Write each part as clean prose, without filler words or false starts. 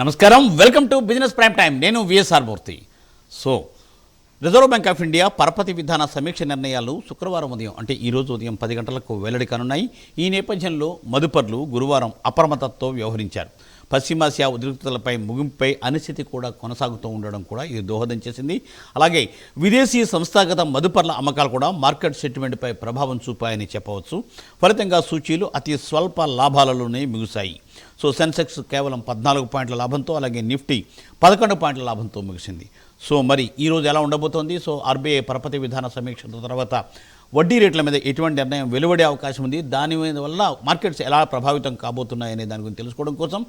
నమస్కారం, welcome to business prime time. నేను VSR Murthy. So Reserve Bank of India పరపతి విధాన సమీక్ష నిర్ణయాలు శుక్రవారం ఉదయం అంటే ఈరోజు ఉదయం 10 గంటలకు వెల్లడి కానున్నాయి. ఈ నేపథ్యంలో మదుపర్లు గురువారం అప్రమత్తతో వ్యవహరించారు. పశ్చిమాసియా ఉద్రిక్తతలపై ముగింపుపై అనిశ్చితి కూడా కొనసాగుతూ ఉండడం కూడా ఇది దోహదం చేసింది. అలాగే విదేశీ సంస్థాగత మదుపర్ల అమ్మకాలు కూడా మార్కెట్ సెంటిమెంట్పై ప్రభావం చూపాయని చెప్పవచ్చు. ఫలితంగా సూచీలు అతి స్వల్ప లాభాలలోనే ముగిశాయి. సో సెన్సెక్స్ కేవలం 14 పాయింట్ల లాభంతో, అలాగే నిఫ్టీ 11 పాయింట్ల లాభంతో ముగిసింది. సో మరి ఈరోజు ఎలా ఉండబోతోంది? సో ఆర్బీఐ పరపతి విధాన సమీక్ష తర్వాత వడ్డీ రేట్ల మీద ఎటువంటి నిర్ణయం వెలువడే అవకాశం ఉంది, దాని వల్ల మార్కెట్స్ ఎలా ప్రభావితం కాబోతున్నాయనే దాని గురించి తెలుసుకోవడం కోసం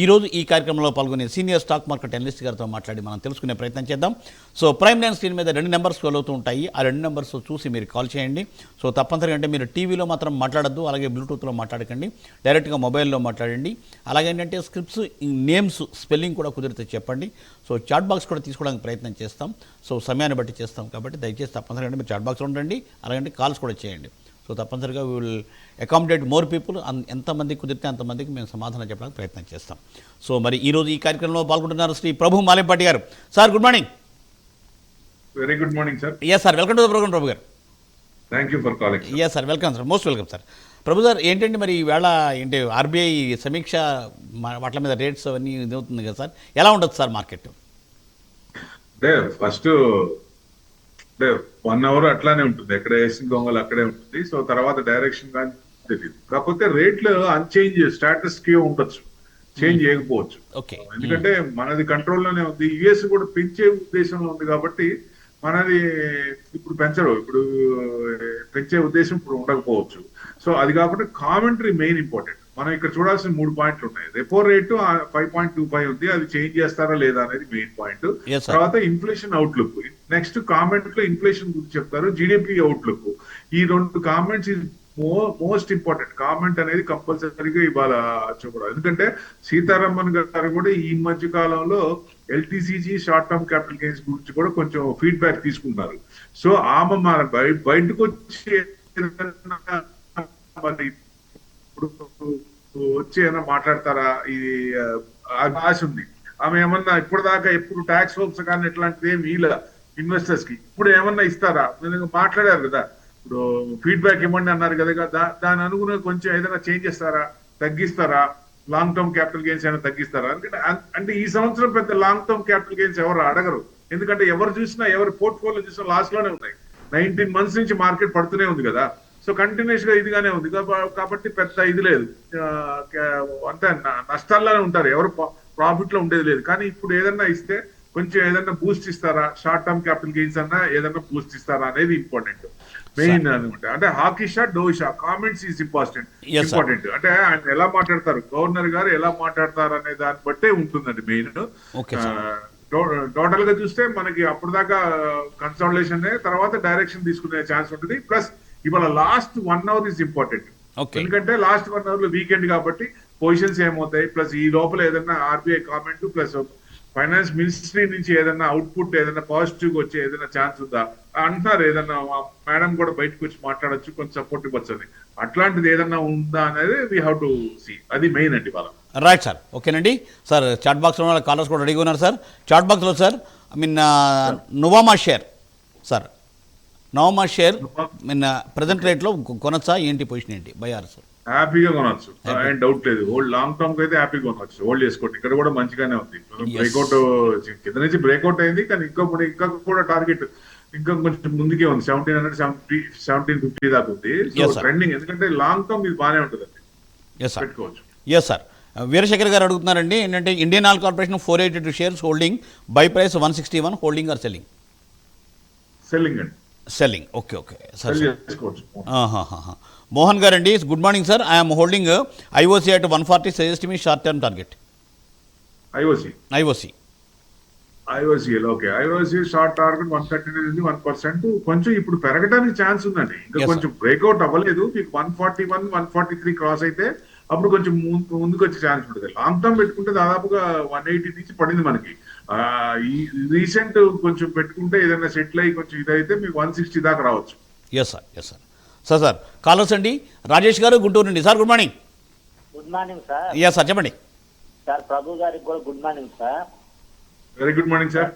ఈరోజు ఈ కార్యక్రమంలో పాల్గొనే సీనియర్ స్టాక్ మార్కెట్ అనలిస్ట్ గారితో మాట్లాడి మనం తెలుసుకునే ప్రయత్నం చేద్దాం. సో ప్రైమ్ లైన్ స్క్రీన్ మీద 2 నెంబర్స్ ఫాలో అవుతూ ఉంటాయి. ఆ 2 నెంబర్స్ చూసి మీరు కాల్ చేయండి. సో తప్పనిసరిగా అంటే మీరు టీవీలో మాత్రం మాట్లాడద్దు, అలాగే బ్లూటూత్లో మాట్లాడకండి, డైరెక్ట్గా మొబైల్లో మాట్లాడండి. అలాగే ఏంటంటే స్క్రిప్ట్స్, నేమ్స్, స్పెల్లింగ్ కూడా కుదిరితే చెప్పండి. సో చాట్ బాక్స్ కూడా తీసుకోవడానికి ప్రయత్నం చేస్తాం. సో సమయాన్ని బట్టి చేస్తాం కాబట్టి దయచేసి తప్పనిసరిగా అంటే మీరు చాట్ బాక్స్లో ఉండండి, అలాగే కాల్స్ కూడా చేయండి. సో తప్పనిసరిగా we will accommodate more people. ఎంతమంది కుదిరితే అంతమందికి మేము సమాధానం చెప్పడానికి ప్రయత్నం చేస్తాం. సో మరి ఈరోజు ఈ కార్యక్రమంలో పాల్గొంటున్నారు శ్రీ ప్రభు మాలేపాటి గారు. Sir good morning. Very good morning sir. Yes sir, welcome to the program Prabhu గారు. Thank you for calling. Yes sir, welcome sir, most welcome sir. Prabhu sir, ఏంటంటే మరి ఈవేళ ఏంటి ఆర్బీఐ సమీక్ష వాటి మీద రేట్స్ అవన్నీ ఇది అవుతుంది కదా సార్, ఎలా ఉండదు సార్ మార్కెట్? అంటే ఫస్ట్ అంటే 1 అవర్ అట్లానే ఉంటుంది, ఎక్కడ వేసిన దొంగలు అక్కడే ఉంటుంది. సో తర్వాత డైరెక్షన్ కానీ తెలియదు. కాకపోతే రేట్లు అన్చేంజ్, స్టాటస్ క్యూ ఉండొచ్చు, చేంజ్ చేయకపోవచ్చు. ఓకే, ఎందుకంటే మనది కంట్రోల్లోనే ఉంది. యుఎస్ కూడా పెంచే ఉద్దేశంలో ఉంది కాబట్టి మనది ఇప్పుడు పెంచరు, ఇప్పుడు పెంచే ఉద్దేశం ఇప్పుడు ఉండకపోవచ్చు. సో అది కాకుండా కామెంటరీ మెయిన్ ఇంపార్టెంట్. మనం ఇక్కడ చూడాల్సిన 3 పాయింట్లు ఉన్నాయి. రెపో రేటు 5.25 ఉంది, అది చేంజ్ చేస్తారా లేదా అనేది మెయిన్ పాయింట్. తర్వాత ఇన్ఫ్లేషన్ అవుట్లుక్, నెక్స్ట్ కామెంట్ లో ఇన్ఫ్లేషన్ గురించి చెప్తారు, జీడిపి అవుట్లుక్. ఈ 2 కామెంట్స్ మోస్ట్ ఇంపార్టెంట్. కామెంట్ అనేది కంపల్సరీగా ఇవాళ చూడాలి. ఎందుకంటే సీతారామన్ గారు కూడా ఈ మధ్య కాలంలో LTCG short term capital gains గురించి కూడా కొంచెం ఫీడ్బ్యాక్ తీసుకున్నారు. సో ఆమె మన బయటకు వచ్చి వచ్చి ఏమైనా మాట్లాడతారా, ఇది ఆశ ఉంది. ఆమె ఏమన్నా ఇప్పటిదాకా ఎప్పుడు ట్యాక్స్ హోప్స్ కానీ ఇట్లాంటిది ఏమి వీళ్ళ ఇన్వెస్టర్స్ కి ఇప్పుడు ఏమన్నా ఇస్తారా? మాట్లాడారు కదా, ఇప్పుడు ఫీడ్బ్యాక్ ఇవ్వండి అన్నారు కదా, దాని అనుగుణ కొంచెం ఏదైనా చేంజ్ చేస్తారా, తగ్గిస్తారా, లాంగ్ టర్మ్ క్యాపిటల్ గెయిన్స్ అయినా తగ్గిస్తారా? అంటే ఈ సంవత్సరం పెద్ద లాంగ్ టర్మ్ క్యాపిటల్ గెయిన్స్ ఎవరు అడగరు. ఎందుకంటే ఎవరు చూసినా, ఎవరు పోర్ట్ఫోలియో చూసినా లాస్ట్ లోనే ఉన్నాయి. 19 months నుంచి మార్కెట్ పడుతూనే ఉంది కదా. సో కంటిన్యూస్ గా ఇదిగానే ఉంది కాబట్టి పెద్ద ఇది లేదు, అంతే నష్టాల్లోనే ఉంటారు, ఎవరు ప్రాఫిట్ లో ఉండేది లేదు. కానీ ఇప్పుడు ఏదన్నా ఇస్తే కొంచెం ఏదన్నా బూస్ట్ ఇస్తారా, షార్ట్ టర్మ్ క్యాపిటల్ గెయిన్స్ అన్నా ఏదన్నా బూస్ట్ ఇస్తారా అనేది ఇంపార్టెంట్ మెయిన్ అనమాట. అంటే హాకీ షా డోషా కామెంట్స్ ఈజ్ ఇంపార్టెంట్. అంటే ఆయన ఎలా మాట్లాడతారు, గవర్నర్ గారు ఎలా మాట్లాడతారు అనే దాన్ని బట్టే ఉంటుందండి మెయిన్. టోటల్ గా చూస్తే మనకి అప్పటిదాకా కన్సల్టేషన్, తర్వాత డైరెక్షన్ తీసుకునే ఛాన్స్ ఉంటుంది. ప్లస్ ఇవాళ లాస్ట్ 1 hour ఈజ్ ఇంపార్టెంట్. ఎందుకంటే లాస్ట్ 1 hour లో వీకెండ్ కాబట్టి పొజిషన్స్ ఏమవుతాయి, ప్లస్ ఈ లోపల ఏదైనా RBI comment, plus finance ministry నుంచి ఏదైనా అవుట్పుట్ ఏదైనా పాజిటివ్ గా వచ్చే ఏదైనా ఛాన్స్ ఉందా అంటున్నారు. ఏదన్నా మేడం కూడా బయటకు వచ్చి మాట్లాడచ్చు, కొంచెం సపోర్ట్ ఇవ్వచ్చు అని. అట్లాంటిది ఏదన్నా ఉందా అనేది వీ హ్యావ్ టు సీ. అది మెయిన్ అండి వాళ్ళ. రైట్ సార్, ఓకేనండి. సార్ చాట్ బాక్స్లో కాలర్స్ కూడా రెడీగా ఉన్నారు సార్. చాట్ బాక్స్లో sir Nuvama share sir, Nuvama share present రేట్లో కొనొచ్చా, ఏంటి పొజిషన్ ఏంటి? బయార్ సార్ హ్యాపీగా కొనొచ్చు, ఏం డౌట్ లేదు. హోల్డ్ లాంగ్ టర్మ్ కి అయితే హ్యాపీగా కొనొచ్చు, హోల్డ్ చేసుకోండి. ఇక్కడ కూడా మంచిగానే ఉంది. బ్రేక్అవుట్ కింద నుంచి బ్రేక్అవుట్ అయింది, కానీ ఇంకా కూడా టార్గెట్ ఇంకా కొంచెం ముందుకే ఉంది. 1750 దాకా ఉంది. సో ట్రెండింగ్, ఎందుకంటే లాంగ్ టర్మ్ ఇది బాగానే ఉంటుంది, పెట్టుకోవచ్చు. ఎస్ సార్, వీరశేఖర్ గారు అడుగుతున్నారండి ఏంటంటే Indian Oil Corporation 482 shares holding, buy price 161, holding or selling? Selling అండి, selling. Okay okay sir. Mohan గారు అండి, good morning sir. I'm holding IOC at 140, suggest me short term target. IOC okay. IOC short target 139 1%. కొంచెం ఇప్పుడు పెరగడానికి chance ఉందండి. ఇంకా కొంచెం breakout అవ్వలేదు. మీకు 141, 143 క్రాస్ అయితే అప్పుడు కొంచెం ముందుకు వచ్చే ఛాన్స్ ఉంటుంది. లాంగ్ టర్మ్ పెట్టుకుంటే దాదాపుగా 180 నుంచి పడింది మనకి. ఈ రీసెంట్ కొంచెం పెట్టుకుంటే ఏదైనా సెటిల్ అయ్యి కొంచెం ఇదైతే మీకు 160 దాకా రావచ్చు. Yes sir, yes sir. Sir callers అండి, రాజేష్ గారు గుంటూరు నుండి. Sir good morning. Good morning sir. Yes sir, చెప్పండి. సార్ ప్రభు గారికి కూడా good morning sir. Very good morning sir.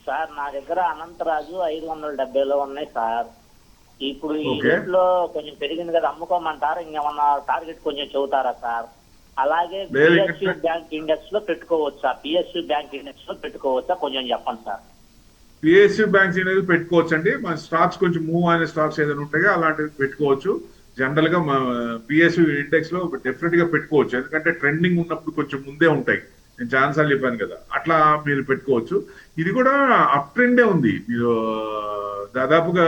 Sir నా దగ్గర అనంతరాజు 570లో ఉన్నాయి సార్. ఇప్పుడు ఈ Okay. రేట్లో కొంచెం పెరిగింది కదా, అమ్ముకోమంటారా? ఇంకేమన్నా టార్గెట్ కొంచెం చెబుతారా సార్? అలాగే లేదు, పిఎస్యు బ్యాంక్ ఇండెక్స్ లో పెట్టుకోవచ్చా? పిఎస్యు బ్యాంక్ ఇండెక్స్ లో పెట్టుకోవచ్చా? కొంచెం చెప్పండి సార్. పిఎస్యు బ్యాంక్స్ అనేది పెట్టుకోవచ్చు అండి. మన స్టాక్స్ కొంచెం మూవ్ అయిన స్టాక్స్ ఏదైనా ఉంటాయో అలాంటివి పెట్టుకోవచ్చు. జనరల్ గా పిఎస్యు ఇండెక్స్ లో డెఫినెట్ గా పెట్టుకోవచ్చు, ఎందుకంటే ట్రెండింగ్ ఉన్నప్పుడు కొంచెం ముందే ఉంటాయి. నేను చాలా సార్లు చెప్పాను కదా, అట్లా మీరు పెట్టుకోవచ్చు. ఇది కూడా అప్ ట్రెండే ఉంది. మీరు దాదాపుగా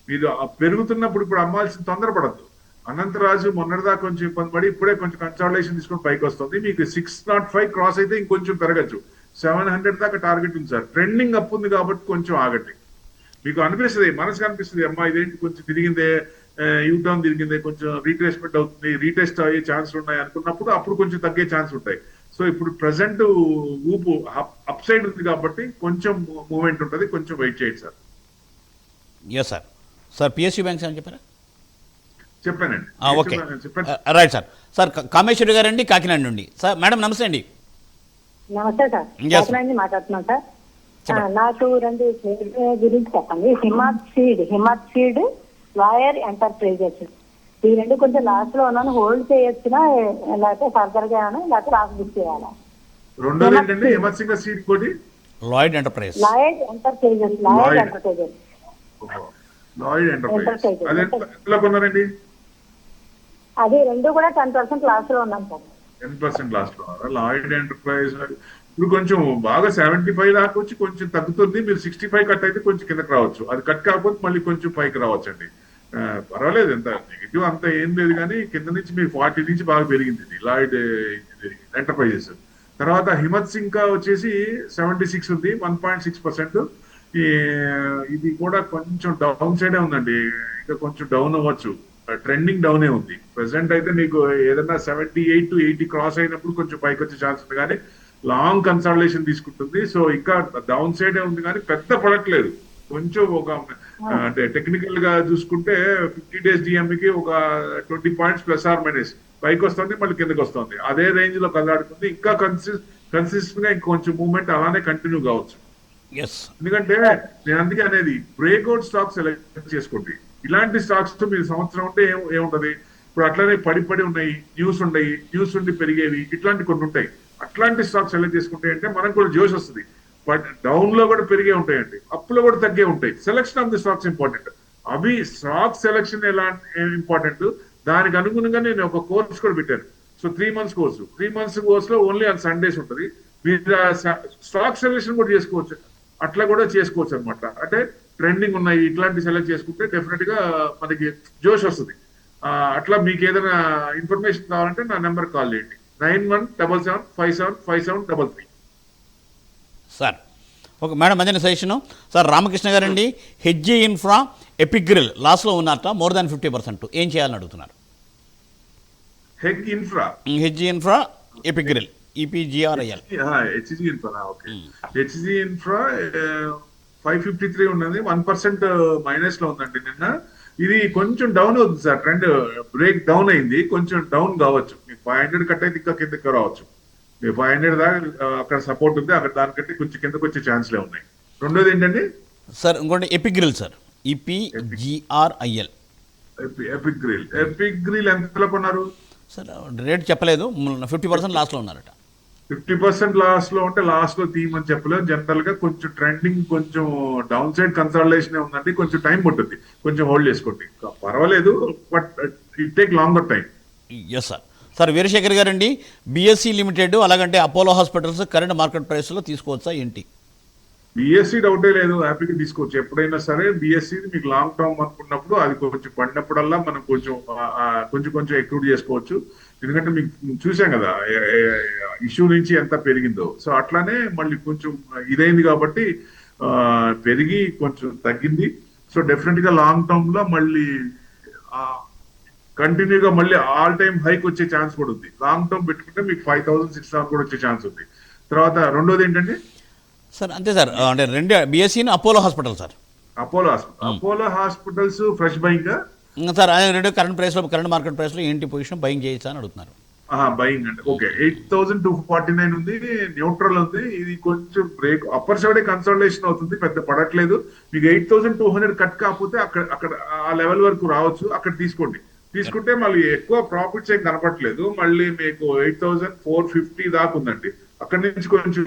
మీరు పెరుగుతున్నప్పుడు ఇప్పుడు అమ్మాల్సిన తొందరపడద్దు. అనంతరాజు మొన్నటిదాకా కొంచెం ఇబ్బంది పడి ఇప్పుడే కొంచెం కన్సాలిడేషన్ తీసుకొని పైకి వస్తుంది. మీకు 605 క్రాస్ అయితే ఇంకొంచెం పెరగచ్చు. 700 దాకా టార్గెట్ ఉంది సార్. ట్రెండింగ్ అప్ ఉంది కాబట్టి కొంచెం ఆగండి. మీకు అనిపిస్తుంది, మనసుకు అనిపిస్తుంది, అమ్మా ఇదేంటి కొంచెం తిరిగిందే, యూటర్న్ తిరిగిందే, కొంచెం రీట్రేస్మెంట్ అవుతుంది, రీటెస్ట్ అయ్యే ఛాన్సులు ఉన్నాయి అనుకున్నప్పుడు అప్పుడు కొంచెం తగ్గే ఛాన్స్ ఉంటాయి. సో ఇప్పుడు ప్రెసెంట్ ఊపు అప్ సైడ్ ఉంది కాబట్టి కొంచెం మూవ్మెంట్ ఉంటుంది, కొంచెం వెయిట్ చేయండి sir. Yes sir. Sir PSU banks అని చెప్పారా? చెప్పానండి. ఓకే చెప్పండి. Right sir. సార్ కామేశ్వరి గారండి కాకినాడ నుండి. సార్ మేడం నమస్తే అండి. నమస్తే సార్, Yes, కాకినాడ నుంచి మాట్లాడుతున్నాను సార్. నాకు రెండు గురించి చెప్పండి. హిమాట్ సీడ్, లాయర్ ఎంటర్ప్రైజెస్, ఈ రెండు కొంచెం లాస్ట్ లో ఉన్నాను. హోల్డ్ చేయొచ్చునా, లేకపోతే ఫర్దర్ గా లేకపోతే లాస్ట్ బుక్ చేయాలా? రెండోది ఏంటంటే ఎమర్సింగ్ సీట్ కోటి Lloyd enterprise. Lawyer enterprises. Lloyd enterprise అది ఎంతలో కొన్నారండి? అది రెండు కూడా 10% లాస్ట్ లో ఉన్నాను సార్. 10% లాస్ట్ లో లాయిడ్ ఎంటర్ప్రైజ్ ఇప్పుడు కొంచెం బాగా 75 దాకా వచ్చి కొంచెం తగ్గుతుంది. మీరు 65 కట్ అయితే కొంచెం కిందకి రావచ్చు. అది కట్ కాకపోతే మళ్ళీ కొంచెం పైకి రావచ్చు అండి. పర్వాలేదు, ఎంత నెగిటివ్ అంత ఏం లేదు, కానీ కింద నుంచి మీకు 40 నుంచి బాగా పెరిగింది లాయిడ్ ఎంటర్ప్రైజెస్. తర్వాత హిమత్ సింకా వచ్చేసి 76 ఉంది, 1.6%. ఇది కూడా కొంచెం డౌన్ సైడే ఉందండి, ఇంకా కొంచెం డౌన్ అవ్వచ్చు. ట్రెండింగ్ డౌనే ఉంది. ప్రెసెంట్ అయితే మీకు ఏదైనా 78 to 80 క్రాస్ అయినప్పుడు కొంచెం పైకి వచ్చే ఛాన్స్ ఉంది, కానీ లాంగ్ కన్సల్టేషన్ తీసుకుంటుంది. సో ఇంకా డౌన్ సైడే ఉంది, కానీ పెద్ద పడట్లేదు. కొంచెం ఒక అంటే టెక్నికల్ గా చూసుకుంటే 50 days డిఎంకి ఒక 20 పాయింట్స్ ప్లస్ ఆర్ మైనస్ పైకి వస్తుంది, మళ్ళీ కిందకి వస్తుంది. అదే రేంజ్ లో కదలాడుతుంది. ఇంకా కన్సిస్టెంట్ గా ఇంకొంచెం మూవ్మెంట్ అలానే కంటిన్యూ కావచ్చు. ఎందుకంటే నేను అందుకే అనేది బ్రేక్అవుట్ స్టాక్స్ సెలెక్ట్ చేసుకోండి. ఇలాంటి స్టాక్స్ తో మీరు సంవత్సరం ఉంటే ఏముంటది, ఇప్పుడు అట్లానే పడి ఉన్నాయి, న్యూస్ ఉండి పెరిగేవి, ఇట్లాంటి కొన్ని ఉంటాయి. అట్లాంటి స్టాక్స్ సెలెక్ట్ చేసుకుంటే అంటే మనకు కూడా జోష్ వస్తుంది. బట్ డౌన్ లో కూడా పెరిగే ఉంటాయండి, అప్ లో కూడా తగ్గే ఉంటాయి. Selection of the stocks important. అవి స్టాక్ సెలక్షన్ ఎలా ఇంపార్టెంట్, దానికి అనుగుణంగా నేను ఒక కోర్స్ కూడా పెట్టాను. So 3 months course, 3 months course లో ఓన్లీ ఆన్ సండేస్ ఉంటుంది. మీరు స్టాక్ సెలక్షన్ కూడా చేసుకోవచ్చు, అట్లా కూడా చేసుకోవచ్చు అనమాట. అంటే ట్రెండింగ్ ఉన్నాయి ఇట్లాంటి సెలెక్ట్ చేసుకుంటే డెఫినెట్ గా మనకి జోష్ వస్తుంది. అట్లా మీకు ఏదైనా ఇన్ఫర్మేషన్ కావాలంటే నా నెంబర్ కాల్ చేయండి, 9177575733. సార్ ఓకే మేడం, మంచి సజెషను. సార్ రామకృష్ణ గారండి, హెచ్జీ ఇన్ఫ్రా ఎపిగ్రిల్ లాస్లో ఉన్నట్ట మోర్ దాన్ 50%, ఏం చేయాలని అడుగుతున్నారు? HG infra Epigral, EPGRIL. HG infra, okay. HG infra 553 ఉన్నది, 1% మైనస్ లో ఉందండి నిన్న. ఇది కొంచెం డౌన్ అవుతుంది సార్, ట్రెండ్ బ్రేక్ డౌన్ అయింది, కొంచెం డౌన్ కావచ్చు. మీకు 500 కట్ అయితే ఇంకా కిందకి రావచ్చు. 500 దాకా అక్కడ సపోర్ట్ ఉంది, అక్కడ దానికంటే కొంచెం కిందకి వచ్చే ఛాన్స్లే ఉన్నాయి. రెండోది ఏంటండి సార్? ఇంకోటి ఎపిగ్రిల్ సార్, ఈపీజీఆర్ఐఎల్. ఎపిగ్రిల్ ఎంతలో కొన్నారు సార్? రేట్ చెప్పలేదు, 50% లాస్ట్లో ఉన్నారట. 50% లాస్ట్ లో ఉంటే లాస్ట్ లో తీయమని చెప్పలేదు. జనరల్ గా కొంచెం ట్రెండింగ్, కొంచెం డౌన్ సైడ్ కన్సల్టేషన్ ఉందండి, కొంచెం టైం పడుతుంది, కొంచెం హోల్డ్ చేసుకోండి, పర్వాలేదు. But it take longer time. Yes sir. Sir Veerasekhar గారండి, బిఎస్సి లిమిటెడ్ అలాగంటే అపోలో హాస్పిటల్స్ కరెంట్ మార్కెట్ ప్రైస్లో తీసుకోవచ్చా ఏంటి? బిఎస్సి డౌటే లేదు, హ్యాపీగా తీసుకోవచ్చు. ఎప్పుడైనా సరే బిఎస్సి మీకు లాంగ్ టర్మ్ అనుకున్నప్పుడు అది కొంచెం పడినప్పుడల్లా మనం కొంచెం ఎక్కువ చేసుకోవచ్చు. ఎందుకంటే మీకు చూసాం కదా ఇష్యూ నుంచి ఎంత పెరిగిందో. సో అట్లానే మళ్ళీ కొంచెం ఇదైంది కాబట్టి పెరిగి కొంచెం తగ్గింది. సో డెఫినెట్ గా లాంగ్ టర్మ్ లో మళ్ళీ కంటిన్యూగా మళ్ళీ ఆల్ టైమ్ హైక్ వచ్చే ఛాన్స్ కూడా ఉంది. లాంగ్ టర్మ్ పెట్టుకుంటే మీకు 5,600 కూడా వచ్చే ఛాన్స్ ఉంది. తర్వాత రెండోది ఏంటంటే సార్ అంతే సార్, అంటే రెండు BSc Apollo hospital sir. Apollo hospitals fresh buying sir. అదే రెండు కరెంట్ మార్కెట్ ప్రైస్లో ఏంటి పొజిషన్ బయింగ్ చేయొచ్చా అని అడుగుతున్నారు. బయింగ్ అంటే ఓకే 8,249 ఉంది, న్యూట్రల్ ఉంది. ఇది కొంచెం బ్రేక్ అప్పర్ సైడ్ కన్సల్టేషన్ అవుతుంది, పెద్ద పడట్లేదు. మీకు 8,200 కట్ కాకపోతే అక్కడ అక్కడ ఆ లెవెల్ వరకు రావచ్చు, అక్కడ తీసుకోండి. తీసుకుంటే మళ్ళీ ఎక్కువ ప్రాఫిట్స్ ఏం కనపట్లేదు. మళ్ళీ మీకు 8,450 దాకా ఉందండి. అక్కడి నుంచి కొంచెం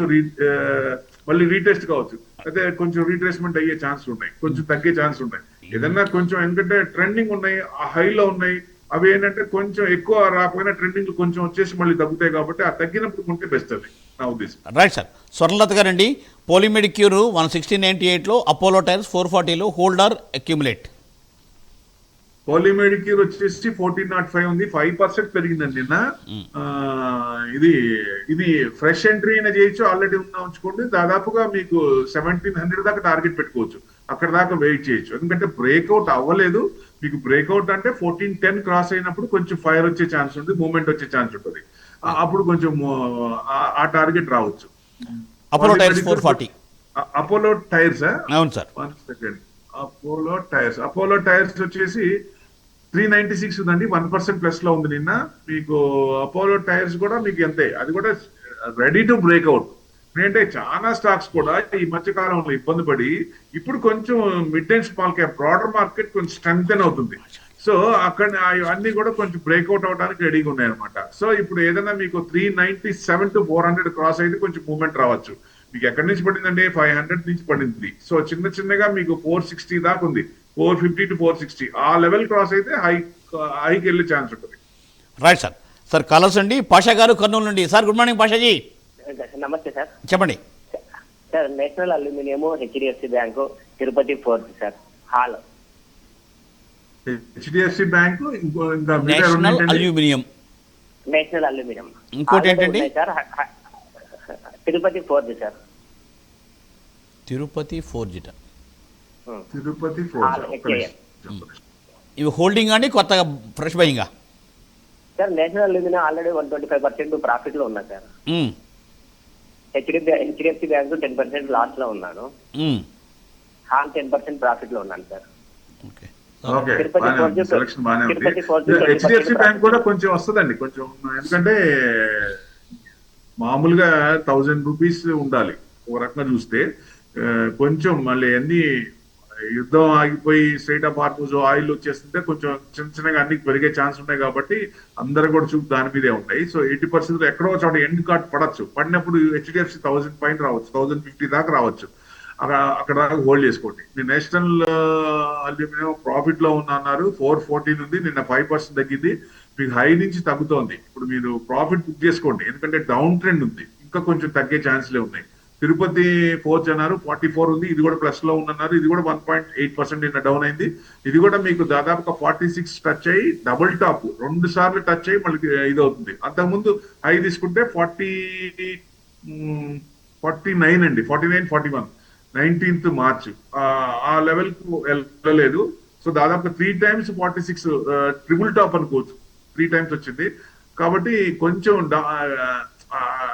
మళ్ళీ రీటెస్ట్ కావచ్చు, అయితే కొంచెం రీట్రేస్మెంట్ అయ్యే ఛాన్స్ ఉన్నాయి, కొంచెం తగ్గే ఛాన్స్ ఉన్నాయి. ఏదన్నా కొంచెం ఎందుకంటే ట్రెండింగ్ ఉన్నాయి, ఆ హైలో ఉన్నాయి. అవి ఏంటంటే కొంచెం ఎక్కువ రాకపోయినా ట్రెండింగ్ కొంచెం వచ్చేసి మళ్ళీ తగ్గుతాయి కాబట్టి ఆ తగ్గినప్పుడు కొంటే బెస్ట్ అది నా ఉద్దేశం. Right sir. స్వర్ణలత గారండి, పోలిమెడిక్యూర్ 116.98లో, అపోలో టైర్స్ 440లో హోల్డర్ అక్యుములేట్. పాలిమెడిక్యూర్ వచ్చేసి 1405 ఉంది, 5% పెరిగిందండి నిన్న. ఇది ఫ్రెష్ ఎంట్రీ అయినా చేయొచ్చు, ఆల్రెడీ ఉంచుకోండి. దాదాపుగా మీకు 1700 దాకా టార్గెట్ పెట్టుకోవచ్చు, అక్కడ దాకా వెయిట్ చేయొచ్చు. ఎందుకంటే బ్రేక్అవుట్ అవ్వలేదు. మీకు బ్రేక్అవుట్ అంటే 1410 క్రాస్ అయినప్పుడు కొంచెం ఫైర్ వచ్చే ఛాన్స్ ఉంటుంది, మూవ్మెంట్ వచ్చే ఛాన్స్ ఉంటుంది. అప్పుడు కొంచెం ఆ టార్గెట్ రావచ్చు. Apollo tyres 440. అపోలో టైర్స్ అవును సార్. 1 సెకండ్. అపోలో టైర్స్ వచ్చేసి 396 ఉందండి, 1% ప్లస్ లో ఉంది నిన్న. మీకు అపోలో టైర్స్ కూడా మీకు ఎంతే, అది కూడా రెడీ టు బ్రేక్అవుట్. ఏంటంటే చాలా స్టాక్స్ కూడా ఈ మధ్య కాలంలో ఇబ్బంది పడి ఇప్పుడు కొంచెం mid and small cap broader market కొంచెం స్ట్రెంగ్తెన్ అవుతుంది. సో అక్కడ అన్ని కూడా కొంచెం బ్రేక్అవుట్ అవడానికి రెడీగా ఉన్నాయన్నమాట. సో ఇప్పుడు ఏదైనా మీకు 397 to 400 క్రాస్ అయితే కొంచెం మూవ్మెంట్ రావచ్చు. మీకు ఎక్కడి నుంచి పడిందండి? 500 నుంచి పడింది. సో చిన్న చిన్నగా మీకు 460 దాకా ఉంది, 450 to 460 ఆ లెవెల్ క్రాస్ అయితే హైకి వెళ్ళే ఛాన్స్ ఉంటుంది. Right sir. సార్ కాలర్స్ అండి, పాషా గారు కర్నూలు నుండి. Sir good morning Pashaji. నమస్తే సార్. చెప్పండి sir. National Aluminium, HDFC bank, Tirupati Forge sir. హాల్ హెచ్డిఎఫ్సి బ్యాంకు, ఇంకా నేషనల్ అల్యూమినియం, నేషనల్ అల్యూమినియం. ఇంకోటి ఏంటండి? Sir Tirupati Forge sir. Tirupati ఫోర్జిట. తిరుపతి ఇవి హోల్డింగ్ అండి, కొత్తగా ఫ్రెష్ బయింగా? Sir National Aluminium already 125% profit లో ఉన్నా సార్. హెచ్డిఎఫ్సి బ్యాంకు 10% లాస్ లో ఉన్నాను. హాల్ 10% ప్రాఫిట్ లో ఉన్నాను సార్. హెచ్డిఎఫ్సి బ్యాంక్ కూడా కొంచెం వస్తుందండి, కొంచెం. ఎందుకంటే మామూలుగా 1000 రూపీస్ ఉండాలి ఒక రకంగా చూస్తే. కొంచెం మళ్ళీ అన్ని యుద్ధం ఆగిపోయి స్ట్రైట్ ఆఫ్ హార్మోజ్ ఆయిల్ వచ్చేస్తుంటే కొంచెం చిన్న చిన్నగా అన్ని పెరిగే ఛాన్స్ ఉన్నాయి కాబట్టి అందరు కూడా చూపు దాని మీదే ఉంటాయి. సో 80% ఎక్కడో చోట ఎండ్ కార్డ్ పడచ్చు. పడినప్పుడు హెచ్డిఎఫ్సి 1000 పైన రావచ్చు, 1050 దాకా రావచ్చు. అక్కడ దాకా హోల్డ్ చేసుకోండి. మీ నేషనల్ అల్యూమినియం ప్రాఫిట్ లో అన్నారు, 414 ఉంది, నిన్న 5% తగ్గింది. మీకు హై నుంచి తగ్గుతోంది. ఇప్పుడు మీరు ప్రాఫిట్ బుక్ చేసుకోండి, ఎందుకంటే డౌన్ ట్రెండ్ ఉంది, ఇంకా కొంచెం తగ్గే ఛాన్స్లే ఉన్నాయి. తిరుపతి ఫోర్త్ అన్నారు, 44 ఉంది, ఇది కూడా ప్లస్ లో ఉందన్నారు. ఇది కూడా 1.8% నిన్న డౌన్ అయింది. ఇది కూడా మీకు దాదాపుగా 46 టచ్ అయ్యి డబుల్ టాప్ 2 సార్లు టచ్ అయ్యి మళ్ళీ ఇది అవుతుంది. అంతకుముందు హై తీసుకుంటే 49 అండి, 49, 41 19th మార్చ్ ఆ లెవెల్ కు వెళ్ళలేదు. సో దాదాపు 3 times 46 ట్రిపుల్ టాప్ అనుకోవచ్చు, 3 times వచ్చింది. కాబట్టి కొంచెం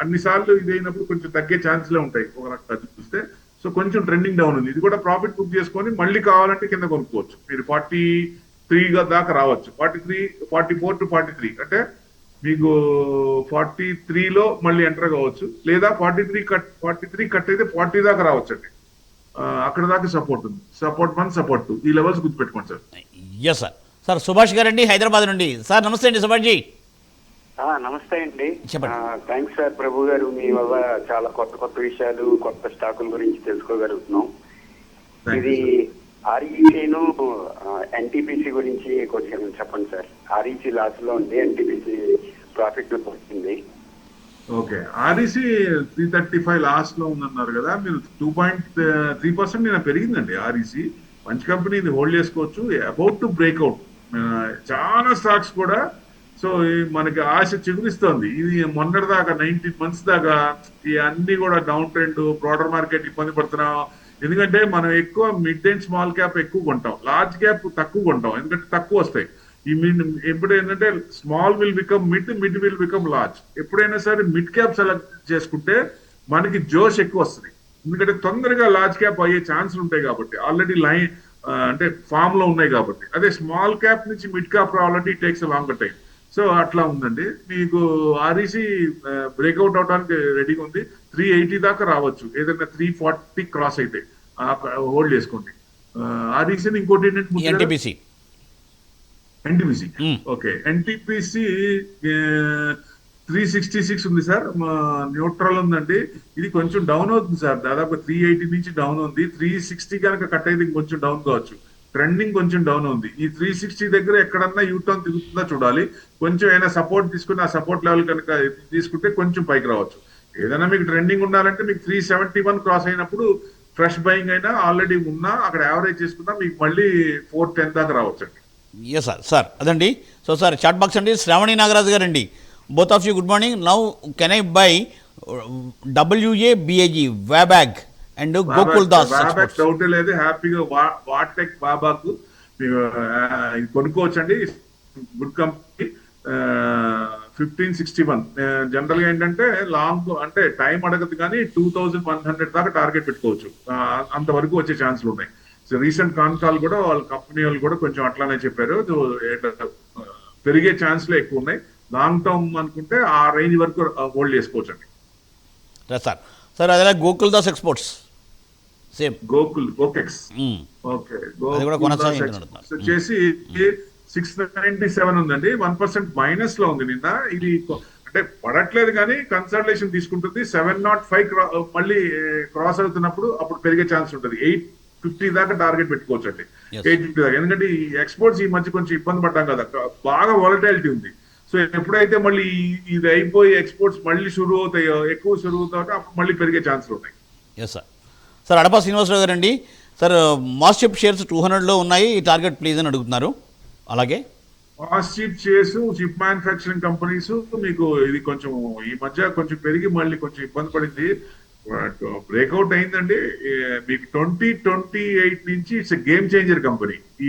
అన్నిసార్లు ఇది అయినప్పుడు కొంచెం తగ్గే ఛాన్స్లే ఉంటాయి ఒక రకంగా చూస్తే. సో కొంచెం ట్రెండింగ్ డౌన్ ఉంది. ఇది కూడా ప్రాఫిట్ బుక్ చేసుకొని మళ్ళీ కావాలంటే కింద కొనుక్కోవచ్చు. మీరు 43 దాకా రావచ్చు, 44 to 43 అంటే మీకు 43లో మళ్ళీ ఎంటర్ కావచ్చు, లేదా 43 కట్ అయితే 40 దాకా రావచ్చు అండి. అక్కడ దాకా సపోర్ట్ ఉంది, సపోర్ట్ 1, సపోర్ట్ 2 ఈ లెవెల్స్ గుర్తుపెట్టుకోండి sir. Yes sir. Sir Subhash గారండి, హైదరాబాద్ నుండి. సార్ నమస్తే అండి సుభాష్ జీ. నమస్తే అండి. చెప్పండి. థ్యాంక్స్ సార్ ప్రభు గారు, మీ వల్ల చాలా కొత్త కొత్త విషయాలు, కొత్త స్టాకుల గురించి తెలుసుకోగలుగుతున్నాం. ఇది ఆర్ఈసీను ఎన్టీపీసీ గురించి కొంచెం చెప్పండి సార్. ఆర్ఈసీ లాస్ లో ఉంది, ఎన్టీపీసీ ప్రాఫిట్ లో వచ్చింది. ఓకే, ఆర్ఈసీ 335 లాస్ట్ లో ఉందన్నారు కదా మీరు. 2.3% నిన్న పెరిగిందండి ఆర్ఈసీ. మంచి కంపెనీ, ఇది హోల్డ్ చేసుకోవచ్చు. అబౌట్ టు బ్రేక్అవుట్ చాలా స్టాక్స్ కూడా. సో మనకి ఆశ చిగురిస్తోంది. ఇది మొన్నటి దాకా 19 months దాకా ఈ అన్ని కూడా డౌన్ ట్రెండ్, బ్రాడర్ మార్కెట్ ఇబ్బంది పడుతున్నాం. ఎందుకంటే మనం ఎక్కువ మిడ్ అండ్ స్మాల్ క్యాప్ ఎక్కువ కొంటాం, లార్జ్ క్యాప్ తక్కువ కొంటాం, ఎందుకంటే తక్కువ వస్తాయి. ఈ ఎప్పుడు ఏంటంటే small will become mid, mid will become large. ఎప్పుడైనా సరే మిడ్ క్యాప్ సెలెక్ట్ చేసుకుంటే మనకి జోష్ ఎక్కువ వస్తుంది, ఎందుకంటే తొందరగా లార్జ్ క్యాప్ అయ్యే ఛాన్సులు ఉంటాయి కాబట్టి, ఆల్రెడీ లైన్ అంటే ఫామ్ లో ఉన్నాయి కాబట్టి. అదే స్మాల్ క్యాప్ నుంచి మిడ్ క్యాప్ రావాలంటే it takes longer time. So so అట్లా ఉందండి. మీకు ఆర్ఈసి బ్రేక్అవుట్ అవడానికి రెడీగా ఉంది. 380 దాకా రావచ్చు, ఏదైనా 340 క్రాస్ అయితే హోల్డ్ చేసుకోండి. ఆర్ఈసిని ఇంకోటి ఏంటంటే ఎన్టీపీసీ ఎన్టీపీసీ ఓకే, ఎన్టీపీసీ 366 ఉంది సార్, న్యూట్రల్ ఉందండి. ఇది కొంచెం డౌన్ అవుతుంది సార్, దాదాపు 380 నుంచి డౌన్ ఉంది. 360 కనుక కట్ అయితే కొంచెం డౌన్ కావచ్చు. ట్రెండింగ్ కొంచెం డౌన్ ఉంది. ఈ 360 దగ్గర ఎక్కడన్నా యూటర్న్ తిరుగుతుందా చూడాలి. కొంచెం ఏమైనా సపోర్ట్ తీసుకుని ఆ సపోర్ట్ లెవెల్ కనుక తీసుకుంటే కొంచెం పైకి రావచ్చు. ఏదైనా మీకు ట్రెండింగ్ ఉండాలంటే మీకు 371 క్రాస్ అయినప్పుడు ఫ్రెష్ బయింగ్ అయినా ఆల్రెడీ ఉన్నా అక్కడ యావరేజ్ చేసుకున్నా మీకు మళ్ళీ 410 దాకా రావచ్చు అండి. Yes sir. సార్ అదండి. సో సార్ చాట్ బాక్స్ అండి, శ్రావణి నాగరాజు గారు అండి. Both of you good morning. Now can I buy WABAG Wabag and Gokul Das? Doubt లేదు, హ్యాపీగా వాటెక్ బాబాకు కొనుక్కోవచ్చండి. Good company. 1561 జనరల్ గా ఏంటంటే లాంగ్ అంటే టైం అడగదు కానీ 2100 దాకా టార్గెట్ పెట్టుకోవచ్చు. అంతవరకు వచ్చే ఛాన్స్లు ఉన్నాయి. సో రీసెంట్ కాల్ కూడా వాళ్ళ కంపెనీ వాళ్ళు కూడా కొంచెం అట్లానే చెప్పారు, పెరిగే ఛాన్స్లు ఎక్కువ ఉన్నాయి. లాంగ్ టర్మ్ అనుకుంటే ఆ రేంజ్ వరకు హోల్డ్ చేసుకోవచ్చు అండి. సార్ సార్ అదే Gokul Das exports same Gokex okay, వచ్చేసి 697 ఉందండి. 1% మైనస్ లో ఉంది నిన్న. ఇది అంటే పడట్లేదు కానీ కన్సల్టేషన్ తీసుకుంటుంది. 705 మళ్ళీ క్రాస్ అవుతున్నప్పుడు అప్పుడు పెరిగే ఛాన్స్ ఉంటుంది. 850 దాకా టార్గెట్ పెట్టుకోవచ్చు అండి. 850 దాకా, ఎందుకంటే ఈ ఎక్స్పోర్ట్స్ ఈ మధ్య కొంచెం ఇబ్బంది పడ్డాం కదా, బాగా వాలటాలిటీ ఉంది. సో ఎప్పుడైతే మళ్ళీ ఇది అయిపోయి ఎక్స్పోర్ట్స్ మళ్ళీ షురూ అవుతాయో, ఎక్కువ షురూ అవుతాయో అప్పుడు మళ్ళీ పెరిగే ఛాన్స్లు ఉన్నాయి. Yes sir. Sir Adapa Srinivasarao గారు అండి. సార్ మాస్చిప్ షేర్స్ 200లో ఉన్నాయి, ఈ టార్గెట్ ప్లీజ్ అని అడుగుతున్నారు. అలాగే మాస్చిప్ షేర్స్, చిప్ మ్యానుఫ్యాక్చరింగ్ కంపెనీస్ మీకు ఇది కొంచెం ఈ మధ్య కొంచెం పెరిగి మళ్ళీ కొంచెం ఇబ్బంది పడింది. బ్రేక్అవుట్ అయిందండి. మీకు 2028 నుంచి ఇట్స్ గేమ్ చేంజర్ కంపెనీ. ఈ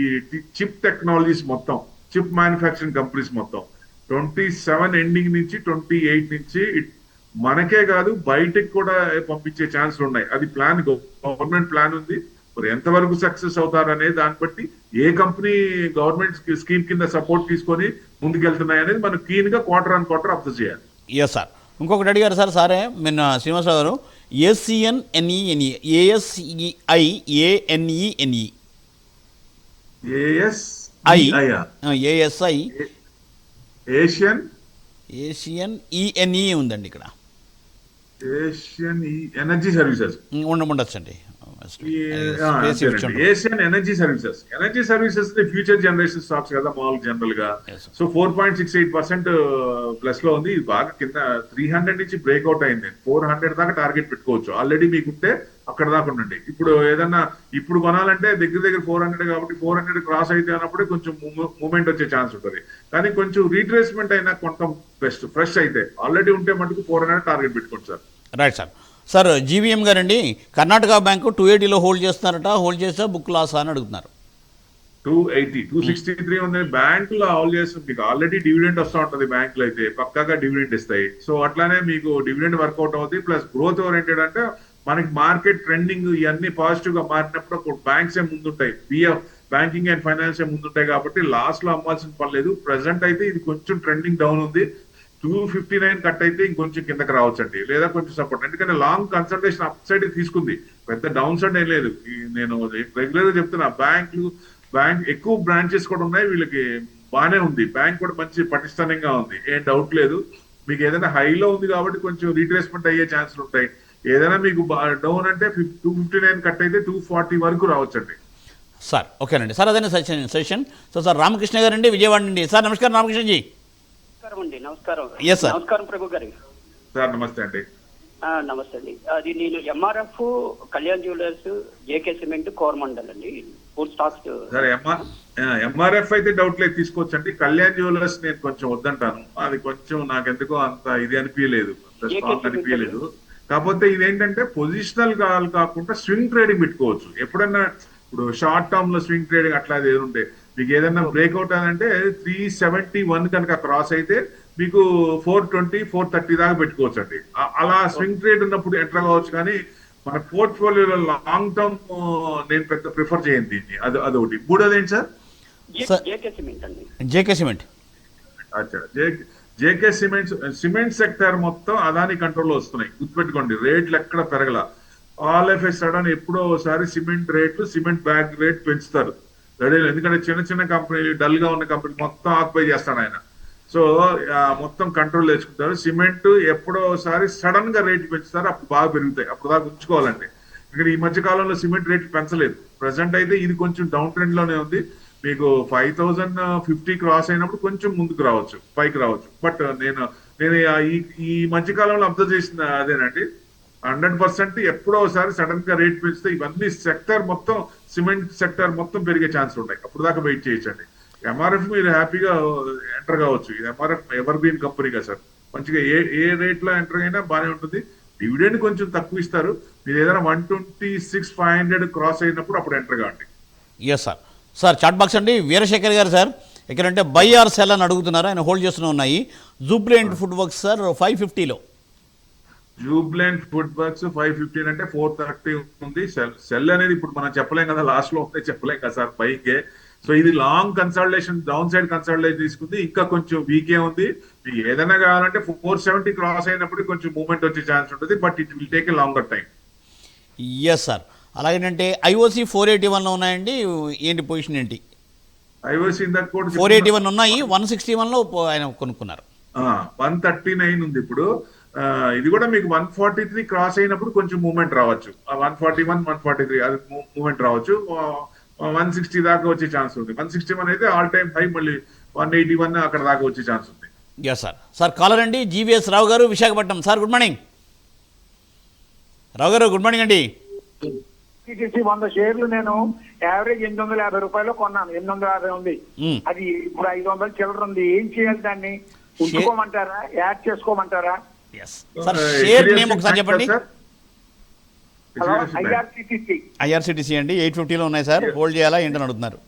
చిప్ టెక్నాలజీస్ మొత్తం, చిప్ మ్యానుఫ్యాక్చరింగ్ కంపెనీస్ మొత్తం 27 ఎండింగ్ నుంచి 28 నుంచి మనకే కాదు బయటకు కూడా పంపించే ఛాన్స్లు ఉన్నాయి. అది ప్లాన్, గవర్నమెంట్ ప్లాన్ ఉంది. మరి ఎంతవరకు సక్సెస్ అవుతారనే దాన్ని బట్టి ఏ కంపెనీ గవర్నమెంట్ స్కీమ్ కింద సపోర్ట్ తీసుకొని ముందుకెళ్తున్నాయి అనేది మనం క్లీన్ గా క్వార్టర్ ఆన్ క్వార్టర్ అబ్జర్వ్ చేయాలి. Yes sir. ఇంకొకటి అడిగారు సార్ సారే నిన్న శ్రీనివాసరావు గారు, ASCNENE ASIENE ఉందండి ఇక్కడ. ఏషియన్ ఎనర్జీ సర్వీసెస్ ఉండొచ్చండి. Asian energy services future generation stocks కదా మామూలు జనరల్ గా. సో 4.68% ప్లస్ లో ఉంది. ఇది బాగా కింద 300 నుంచి బ్రేక్అవుట్ అయింది. 400 దాకా టార్గెట్ పెట్టుకోవచ్చు. ఆల్రెడీ మీకుంటే అక్కడ దాకా ఉండండి. ఇప్పుడు ఏదన్నా ఇప్పుడు కొనాలంటే దగ్గర 400 కాబట్టి 400 క్రాస్ అయితే అన్నప్పుడే కొంచెం మూమెంట్ వచ్చే ఛాన్స్ ఉంటుంది. కానీ కొంచెం రీట్రేస్మెంట్ అయినా కొంత బెస్ట్. ఫ్రెష్ అయితే ఆల్రెడీ ఉంటే మటుకు 400 టార్గెట్ పెట్టుకోండి sir. Right sir. Sir GVM గారండి, కర్ణాటక బ్యాంకు 280లో హోల్డ్ చేస్తున్నారట, హోల్డ్ చేస్తే బుక్ లాస్ అని అడుగుతున్నారు. 280, 263 ఉంది. బ్యాంకులో హోల్డ్ చేస్తుంది. మీకు ఆల్రెడీ డివిడెండ్ వస్తూ ఉంటుంది. బ్యాంకులు అయితే పక్కాగా డివిడెండ్ ఇస్తాయి. సో అట్లానే మీకు డివిడెండ్ వర్కౌట్ అవుతుంది. ప్లస్ గ్రోత్ ఓరియంటెడ్ అంటే మనకి మార్కెట్ ట్రెండింగ్ ఇవన్నీ పాజిటివ్ గా మారినప్పుడు బ్యాంక్స్ ఏ ముందుంటాయి. బ్యాంకింగ్ అండ్ ఫైనాన్స్ ఏ ముందుంటాయి కాబట్టి లాస్ట్ లో అమ్మాల్సిన పని లేదు. ప్రెసెంట్ అయితే ఇది కొంచెం ట్రెండింగ్ డౌన్ ఉంది. 259 కట్ అయితే ఇంకొంచెం కిందకి రావచ్చండి, లేదా కొంచెం సపోర్ట్. ఎందుకంటే లాంగ్ కన్సల్టేషన్ అప్ సైడ్ తీసుకుంది, పెద్ద డౌన్ సైడ్ ఏం లేదు. నేను రెగ్యులర్ గా చెప్తున్నా, బ్యాంక్ ఎక్కువ బ్రాంచెస్ కూడా ఉన్నాయి. వీళ్ళకి బాగానే ఉంది. బ్యాంక్ కూడా మంచి పటిష్టంగా ఉంది, ఏం డౌట్ లేదు. మీకు ఏదైనా హైలో ఉంది కాబట్టి కొంచెం రీట్రేస్మెంట్ అయ్యే ఛాన్సులు ఉంటాయి. ఏదైనా మీకు డౌన్ అంటే 259 కట్ అయితే 240 వరకు రావచ్చండి. సార్ ఓకేనండి. సార్ అదే సెషన్. సో సార్ రామకృష్ణ గారండి, విజయవాడ నుండి. సార్ నమస్కారం రామకృష్ణజీ. నమస్కారం. Yes sir. నమస్కారం ప్రభు గారు. సార్ నమస్తే అండి. నమస్తే అండి. అది నేను MRF, Kalyan jewellers, JK cement, Coromandel అండి ఫుడ్ స్టాక్స్. సార్ MRF అయితే డౌట్ లేదు, తీసుకోవచ్చండి. కళ్యాణ్ జ్యువెలర్స్ నేను కొంచెం వద్దంటాను. అది కొంచెం నాకెందుకో అంత ఇది అనిపించలేదు, స్ట్రాంగ్ అనిపించలేదు. కాకపోతే ఇదేంటంటే పొజిషనల్ కాకుండా స్వింగ్ ట్రేడింగ్ పెట్టుకోవచ్చు. ఎప్పుడన్నా ఇప్పుడు షార్ట్ టర్మ్ లో స్వింగ్ ట్రేడింగ్ అట్లా ఏది ఉంటే మీకు ఏదైనా బ్రేక్అవుట్ అంటే 371 కనుక క్రాస్ అయితే మీకు 420, 430 దాకా పెట్టుకోవచ్చు అండి. అలా స్వింగ్ ట్రేడ్ ఉన్నప్పుడు ఎంటర్ కావచ్చు. కానీ మన పోర్ట్ఫోలియోలో లాంగ్ టర్మ్ నేను పెద్ద ప్రిఫర్ చేయను దీన్ని. అదొకటి. మూడోది ఏంటి సార్? JK సిమెంట్ అండి. JK cement. అచ్చా జేకే సిమెంట్ సెక్టర్ మొత్తం అదాని కంట్రోల్లో వస్తున్నాయి. గుర్తుపెట్టుకోండి, రేట్లు ఎక్కడ పెరగల. ఆల్ ఆఫ్ ఎ సడన్ ఎప్పుడో ఒకసారి సిమెంట్ రేట్లు, సిమెంట్ బ్యాగ్ రేట్ పెంచుతారు. ఎందుకంటే చిన్న చిన్న కంపెనీలు, డల్ గా ఉన్న కంపెనీ మొత్తం ఆక్యుపై చేస్తాడు ఆయన. సో మొత్తం కంట్రోల్ తెచ్చుకుంటారు. సిమెంట్ ఎప్పుడో ఒకసారి సడన్ గా రేట్లు పెంచుతారు, అప్పుడు బాగా పెరుగుతాయి. అప్పుడు దాకా ఉంచుకోవాలండి. ఇక్కడ ఈ మధ్య కాలంలో సిమెంట్ రేట్లు పెంచలేదు. ప్రెసెంట్ అయితే ఇది కొంచెం డౌన్ ట్రెండ్ లోనే ఉంది. మీకు 5050 క్రాస్ అయినప్పుడు కొంచెం ముందుకు రావచ్చు, పైకి రావచ్చు. బట్ నేను ఈ మధ్య కాలంలో అబ్జర్వ్ చేసిన అదేనండి, 100% ఎప్పుడో ఒకసారి సడన్ గా రేట్ పెంచితే ఇవన్నీ సెక్టర్ మొత్తం, సిమెంట్ సెక్టర్ మొత్తం పెరిగే ఛాన్స్ ఉంటాయి. అప్పుడు దాకా వెయిట్ చేయొచ్చండి. ఎంఆర్ఎఫ్ మీరు హ్యాపీగా ఎంటర్ కావచ్చు. ఇది ఎంఆర్ఎఫ్ ఎవర్ బీన్ కంపెనీగా సార్, మంచిగా ఏ రేట్ లో ఎంటర్ అయినా బాగానే ఉంటుంది. డివిడెండ్ కొంచెం తక్కువ ఇస్తారు. మీరు ఏదైనా 126,500 క్రాస్ అయినప్పుడు అప్పుడు ఎంటర్ కావండి. Yes sir. Sir chat box అండి వీరశేఖర్ గారు సార్ ఎక్కడంటే బై ఆర్ సెల్ అని అడుగుతున్నారు, ఆయన హోల్డ్ చేస్తూనే ఉన్నాయి. జూబ్లెంట్ ఫుడ్ వర్క్స్ సార్ 550లో. జూబ్లెంట్ ఫుడ్ వర్క్స్ 515 అంటే 430 ఉంది. సెల్ అనేది ఇప్పుడు మనం చెప్పలేం కదా, లాస్ట్ లో ఉంటే చెప్పలేం కదా సార్ పైకే. సో ఇది long consultation, down side consultation తీసుకుంది. ఇంకా కొంచెం వీకే ఉంది. మీకు ఏదైనా కావాలంటే 470 క్రాస్ అయినప్పుడు కొంచెం మూవ్మెంట్ వచ్చే ఛాన్స్ ఉంటుంది. But it will take a longer time. Yes sir. అలాగేనంటే ఐఓసి 481లో ఉన్నాయండి, ఏంటి పొజిషన్ ఏంటి? ఐఓసి ఇందాక కూడా 481 ఉన్నాయి, 161లో ఆయన కొనుక్కున్నారు. 139 ఉంది ఇప్పుడు. ఇది కూడా మీకు 143 క్రాస్ అయినప్పుడు కొంచెం మూవ్మెంట్ రావచ్చు. 141, 143 అది మూవ్మెంట్ రావచ్చు. 160 దాకా వచ్చే ఛాన్స్ ఉంది. 161 అయితే ఆల్ టైమ్ హై, మళ్ళీ 181 అక్కడ దాకా వచ్చే ఛాన్స్ ఉంది. Yes sir. సార్ కాలర్ అండి జీవీఎస్ రావు గారు Visakhapatnam. Sir good morning. Rao గారు గుడ్ మార్నింగ్ అండి. 100 షేర్లు నేను యావరేజ్ 850 రూపాయలు కొన్నాను. 850 ఉంది. అది ఇప్పుడు 500 చిల్లర ఉంది. ఏం చేయాలి? దాన్ని ఉంచుకోమంటారా, యాడ్ చేసుకోమంటారా? సార్ షేర్ నేమ్ ఒకసారి చెప్పండి. ఐఆర్సిటిసి అండి 850లో ఉన్నాయి సార్. హోల్డ్ చేయాలా ఏంటని అడుగుతున్నారు.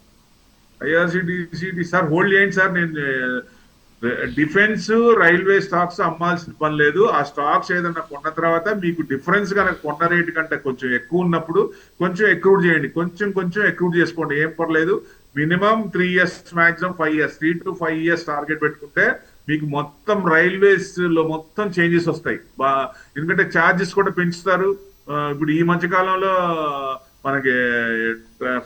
ఐఆర్సిటిసి సార్ హోల్డ్ చేయండి సార్. నేను డిఫెన్స్, రైల్వే స్టాక్స్ అమ్మాల్సిన పని లేదు. ఆ స్టాక్స్ ఏదన్నా కొన్న తర్వాత మీకు డిఫరెన్స్ కనుక కొన్న రేటు కంటే కొంచెం ఎక్కువ ఉన్నప్పుడు కొంచెం ఎక్రూడ్ చేయండి. కొంచెం ఎక్రూడ్ చేసుకోండి, ఏం పర్లేదు. Minimum 3 years, maximum 5 years, 3 to 5 years target పెట్టుకుంటే మీకు మొత్తం రైల్వేస్ లో మొత్తం చేంజెస్ వస్తాయి. ఎందుకంటే ఛార్జెస్ కూడా పెంచుతారు. ఇప్పుడు ఈ మధ్య కాలంలో మనకి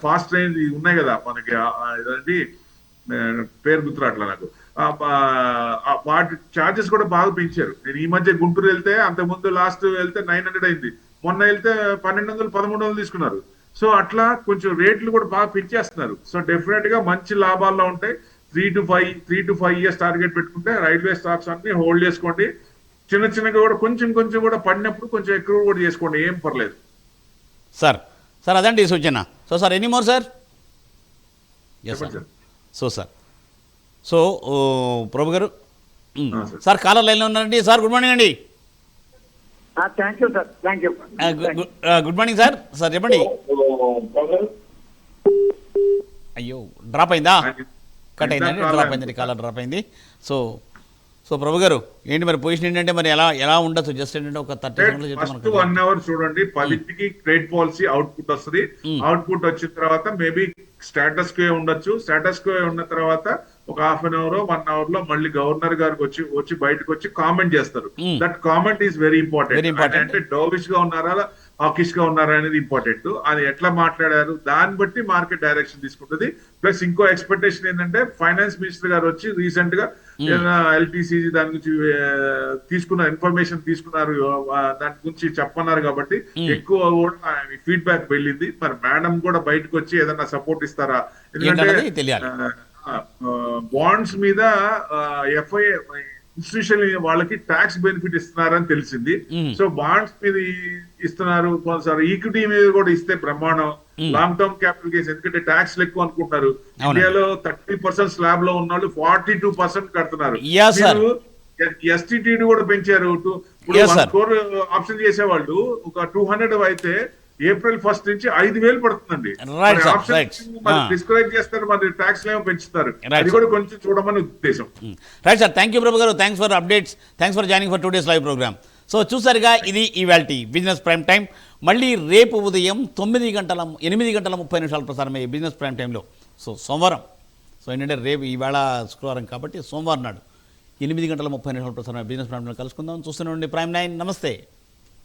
ఫాస్ట్ ట్రైన్ ఉన్నాయి కదా, మనకి ఇదండి పేరు గుర్తురాట్లా నాకు. వాటి ఛార్జెస్ కూడా బాగా పెంచారు. నేను ఈ మధ్య గుంటూరు వెళ్తే, అంతకుముందు లాస్ట్ వెళ్తే 900 అయింది. మొన్న వెళ్తే 1200, 1300 తీసుకున్నారు. సో అట్లా కొంచెం రేట్లు కూడా బాగా పెంచేస్తున్నారు. సో డెఫినెట్ గా మంచి లాభాల్లో ఉంటాయి. 3 to 5 years టార్గెట్ పెట్టుకుంటే రైల్వే స్టాక్స్ అన్ని హోల్డ్ చేసుకోండి. చిన్నగా కూడా కొంచెం కూడా పడినప్పుడు కొంచెం ఎక్కువ కూడా చేసుకోండి, ఏం పర్లేదు సార్. సార్ అదండి సూచన. So sir any more sir? Yes sir. So Prabhu గారు సార్ కాలర్ లైన్లో ఉన్నారండి. సార్ గుడ్ మార్నింగ్ అండి. Thank you sir. Thank you. Good morning sir. Sir చెప్పండి. అయ్యో డ్రాప్ అయిందా? కట్ అయిందండి, డ్రాప్ అయిందండి, కాలర్ డ్రాప్ అయింది. సో ప్రభు గారు ఏంటి మరి పొజిషన్ ఏంటంటే మరి ఎలా ఉండొచ్చు? జస్ట్ ఏంటంటే ఒక 30 సెకండ్లు చెప్తే ఫస్ట్ 1 hour చూడండి. 10కి ట్రేడ్ పాలసీ అవుట్పుట్ వస్తుంది. అవుట్పుట్ వచ్చిన తర్వాత మేబీ స్టేటస్ క్వో ఉండొచ్చు. స్టేటస్ క్వో ఉన్న తర్వాత ఒక 1/2 hour, 1 hour లో మళ్ళీ గవర్నర్ గారికి వచ్చి బయటకు వచ్చి కామెంట్ చేస్తారు. That comment is very important. అంటే డోవిష్ గా ఉన్నారా, హాకిష్ గా ఉన్నారా అనేది ఇంపార్టెంట్. అది ఎట్లా మాట్లాడారు దాన్ని బట్టి మార్కెట్ డైరెక్షన్ తీసుకుంటుంది. ప్లస్ ఇంకో ఎక్స్పెక్టేషన్ ఏంటంటే ఫైనాన్స్ మినిస్టర్ గారు వచ్చి రీసెంట్ గా ఎల్టీసీజీ దాని గురించి ఇన్ఫర్మేషన్ తీసుకున్నారు, దాని గురించి చెప్పన్నారు. కాబట్టి ఎక్కువ కూడా ఫీడ్బ్యాక్ వెళ్ళింది. మరి మేడం కూడా బయటకు వచ్చి ఏదన్నా సపోర్ట్ ఇస్తారా? ఎందుకంటే బాండ్స్ మీద ఎఫ్ఐ ఇన్స్టిట్యూషన్ వాళ్ళకి ట్యాక్స్ బెనిఫిట్ ఇస్తున్నారని తెలిసింది. సో బాండ్స్ మీద ఇస్తున్నారు. ఈక్విటీ మీద కూడా ఇస్తే బ్రహ్మాండం. లాంగ్ టర్మ్ క్యాపిటల్ కేసు, ఎందుకంటే ట్యాక్స్ ఎక్కువ అనుకుంటున్నారు. ఇండియాలో 30% స్లాబ్ లో ఉన్న వాళ్ళు 42% కడుతున్నారు. ఎస్టీటీ కూడా పెంచారు. ఇప్పుడు 1 crore ఆప్షన్ చేసేవాళ్ళు ఒక 200 అయితే April 1st నుంచి 5,000 పడుతుందండి. డిస్కరేజ్ చేస్తారు, మరి ట్యాక్స్ ఏమో పెంచుతారు. అది కూడా కొంచెం చూడమని ఉద్దేశం. Right sir. Thank you Prabhu గారు. Thanks for updates. Thanks for joining for today's live program. So చూసారుగా, ఇది ఇవాల్టి బిజినెస్ ప్రైమ్ టైం. మళ్ళీ రేపు ఉదయం 8 గంటల 30 నిమిషాలు ప్రసారమయ్యే బిజినెస్ ప్రైమ్ టైంలో. సో సోమవారం. సో ఏంటంటే రేపు ఈవేళ శుక్రవారం కాబట్టి సోమవారం నాడు 8 గంటల 30 నిమిషాల ప్రసారం బిజినెస్ ప్రైమ్ కలుసుకుందాం. చూస్తూనే ఉండండి ప్రైమ్ 9. నమస్తే.